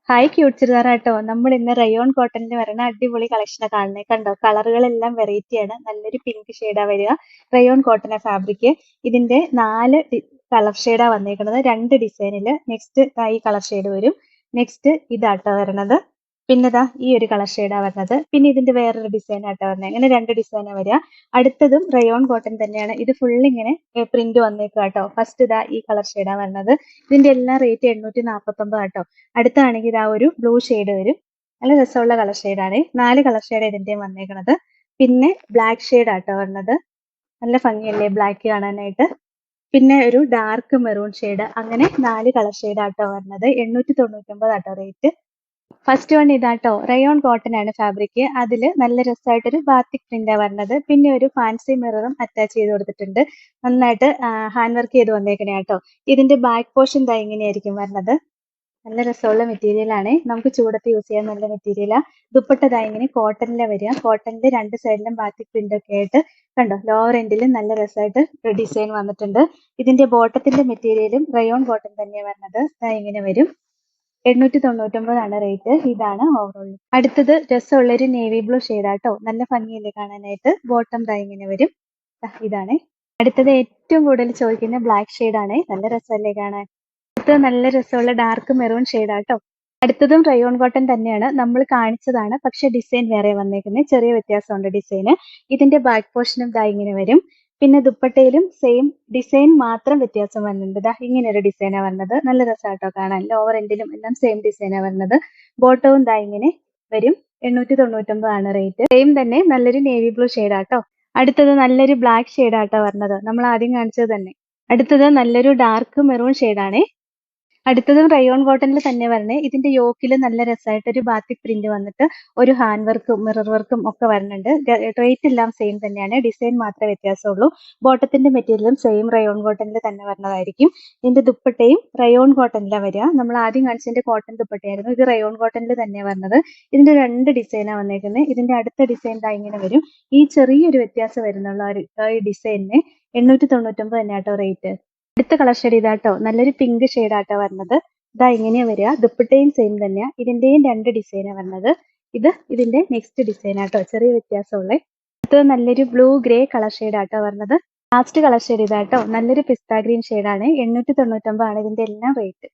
Hi cute ചുരിദാറാട്ടോ. നമ്മൾ ഇന്ന് rayon കോട്ടണിൽ വരുന്ന അടിപൊളി കളക്ഷനാണ് കാണുന്നത്. കണ്ടോ, കളറുകളെല്ലാം വെറൈറ്റി ആണ്. നല്ലൊരു പിങ്ക് ഷെയ്ഡാ വരിക. Rayon cotton fabric. ഇതിന്റെ 4 കളർ ഷെയ്ഡാ വന്നേക്കുന്നത്, 2 ഡിസൈനിൽ. നെക്സ്റ്റ് ഈ കളർ ഷെയ്ഡ് വരും. നെക്സ്റ്റ് ഇതാട്ടോ വരണത്. പിന്നെ ദാ ഈ ഒരു കളർ ഷെയ്ഡാ വരുന്നത്. പിന്നെ ഇതിന്റെ വേറൊരു ഡിസൈൻ ആട്ടോ വരുന്നത്. ഇങ്ങനെ 2 ഡിസൈനാ വരിക. അടുത്തതും റയോൺ കോട്ടൺ തന്നെയാണ്. ഇത് ഫുൾ ഇങ്ങനെ പ്രിന്റ് വന്നേക്കുക കേട്ടോ. ഫസ്റ്റ് ഇതാ ഈ കളർ ഷെയ്ഡാ വരുന്നത്. ഇതിന്റെ എല്ലാം റേറ്റ് 849 ആട്ടോ. അടുത്താണെങ്കിൽ ഇതാ ഒരു ബ്ലൂ ഷെയ്ഡ് വരും. നല്ല രസമുള്ള കളർ ഷെയ്ഡാണ്. 4 കളർ ഷെയ്ഡ് ഇതിന്റെയും വന്നേക്കണത്. പിന്നെ ബ്ലാക്ക് ഷെയ്ഡ് ആട്ടോ വരുന്നത്. നല്ല ഭംഗിയല്ലേ ബ്ലാക്ക് കാണാനായിട്ട്. പിന്നെ ഒരു ഡാർക്ക് മെറൂൺ ഷെയ്ഡ്. അങ്ങനെ 4 കളർ ഷെയ്ഡ് ആട്ടോ വരുന്നത്. 899 ആട്ടോ റേറ്റ്. ഫസ്റ്റ് വൺ ഇതാട്ടോ, റയോൺ കോട്ടൺ ആണ് ഫാബ്രിക്. അതില് നല്ല രസമായിട്ടൊരു ബാത്തിക് പ്രിന്റാ വരുന്നത്. പിന്നെ ഒരു ഫാൻസി മിററും അറ്റാച്ച് ചെയ്ത് കൊടുത്തിട്ടുണ്ട്. നന്നായിട്ട് ഹാൻഡ് വർക്ക് ചെയ്ത് വന്നേക്കണേ കേട്ടോ. ഇതിന്റെ ബാക്ക് പോർഷൻ ദാ ഇങ്ങനെയായിരിക്കും വരുന്നത്. നല്ല രസമുള്ള മെറ്റീരിയൽ ആണ്. നമുക്ക് ചൂടത്ത് യൂസ് ചെയ്യാൻ നല്ല മെറ്റീരിയലാ. ദുപ്പട്ട ഇങ്ങനെ കോട്ടണിലെ വരിക. കോട്ടണിന്റെ 2 സൈഡിലും ബാത്തിക് പ്രിന്റ് ഒക്കെ ആയിട്ട് കണ്ടോ, ലോവർ എൻഡിലും നല്ല രസമായിട്ട് ഡിസൈൻ വന്നിട്ടുണ്ട്. ഇതിന്റെ ബോട്ടത്തിന്റെ മെറ്റീരിയലും റയോൺ കോട്ടൺ തന്നെയാണ് വരുന്നത്. ഇങ്ങനെ വരും. 899 ആണ് റേറ്റ്. ഇതാണ് ഓവറോൾ. അടുത്തത് രസമുള്ളൊരു നേവി ബ്ലൂ ഷെയ്ഡാട്ടോ. നല്ല ഭംഗിയല്ലേ കാണാനായിട്ട്. ബോട്ടം ഇങ്ങനെ വരും. ഇതാണ് അടുത്തത്. ഏറ്റവും കൂടുതൽ ചോദിക്കുന്ന ബ്ലാക്ക് ഷെയ്ഡാണ്. നല്ല രസമല്ലേ കാണാൻ. അടുത്തത് നല്ല രസമുള്ള ഡാർക്ക് മെറൂൺ ഷെയ്ഡാട്ടോ. അടുത്തതും റയോൺ കോട്ടൺ തന്നെയാണ്. നമ്മൾ കാണിച്ചതാണ്, പക്ഷെ ഡിസൈൻ വേറെ വന്നേക്കുന്നത്. ചെറിയ വ്യത്യാസമുണ്ട് ഡിസൈന്. ഇതിന്റെ ബാക്ക് പോർഷനും ഇങ്ങനെ വരും. പിന്നെ ദുപ്പട്ടയിലും സെയിം ഡിസൈൻ മാത്രം വ്യത്യാസം വരുന്നുണ്ട്. ഇങ്ങനെ ഒരു ഡിസൈനാണ് വരുന്നത്. നല്ല രസമാട്ടോ കാണാൻ. ലോവർ എൻഡിലും എല്ലാം സെയിം ഡിസൈനാണ് വരുന്നത്. ബോട്ടവും ഇങ്ങനെ വരും. 899 ആണ് റേറ്റ്. സെയിം തന്നെ നല്ലൊരു നേവി ബ്ലൂ ഷെയ്ഡാട്ടോ. അടുത്തത് നല്ലൊരു ബ്ലാക്ക് ഷെയ്ഡാട്ടോ വരുന്നത്. നമ്മൾ ആദ്യം കാണിച്ചത് തന്നെ. അടുത്തത് നല്ലൊരു ഡാർക്ക് മെറൂൺ ഷെയ്ഡാണേ. അടുത്തതും റയോൺ കോട്ടണിൽ തന്നെ വരണേ. ഇതിന്റെ യോക്കിൽ നല്ല രസമായിട്ട് ഒരു ബാത്തിക് പ്രിന്റ് വന്നിട്ട് ഒരു ഹാൻഡ് വർക്കും മിറർ വർക്കും ഒക്കെ വരുന്നുണ്ട്. റേറ്റ് എല്ലാം സെയിം തന്നെയാണ്. ഡിസൈൻ മാത്രമേ വ്യത്യാസമുള്ളൂ. ബോട്ടത്തിന്റെ മെറ്റീരിയലും സെയിം റയോൺ കോട്ടണിൽ തന്നെ വരുന്നതായിരിക്കും. ഇതിന്റെ ദുപ്പട്ടയും റയോൺ കോട്ടണിലാണ് വരിക. നമ്മൾ ആദ്യം കാണിച്ചതിന്റെ കോട്ടൺ ദുപ്പട്ടയായിരുന്നു. ഇത് റയോൺ കോട്ടണിൽ തന്നെയാണ് വരുന്നത്. ഇതിന്റെ 2 ഡിസൈനാണ് വന്നേക്കുന്നത്. ഇതിന്റെ അടുത്ത ഡിസൈൻ ഇങ്ങനെ വരും. ഈ ചെറിയൊരു വ്യത്യാസം വരുന്നുള്ള ഒരു ഡിസൈനിന് 899 തന്നെ ആട്ടോ റേറ്റ്. അടുത്ത കളർ ഷെയ്ഡ് ഇതാട്ടോ. നല്ലൊരു പിങ്ക് ഷെയ്ഡാട്ടോ വരുന്നത്. ഇങ്ങനെയാ വരിക. ദുപ്പട്ടയും സെയിം തന്നെയാ. ഇതിന്റെയും 2 ഡിസൈനാ വരുന്നത്. ഇതിന്റെ നെക്സ്റ്റ് ഡിസൈൻ ആട്ടോ. ചെറിയ വ്യത്യാസമുള്ള. അടുത്തത് നല്ലൊരു ബ്ലൂ ഗ്രേ കളർ ഷെയ്ഡാട്ടോ വരുന്നത്. ലാസ്റ്റ് കളർ ഷെയ്ഡ് ഇതാട്ടോ. നല്ലൊരു പിസ്ത ഗ്രീൻ ഷെയ്ഡാണ്. 899 ആണ് ഇതിന്റെ എല്ലാം റേറ്റ്.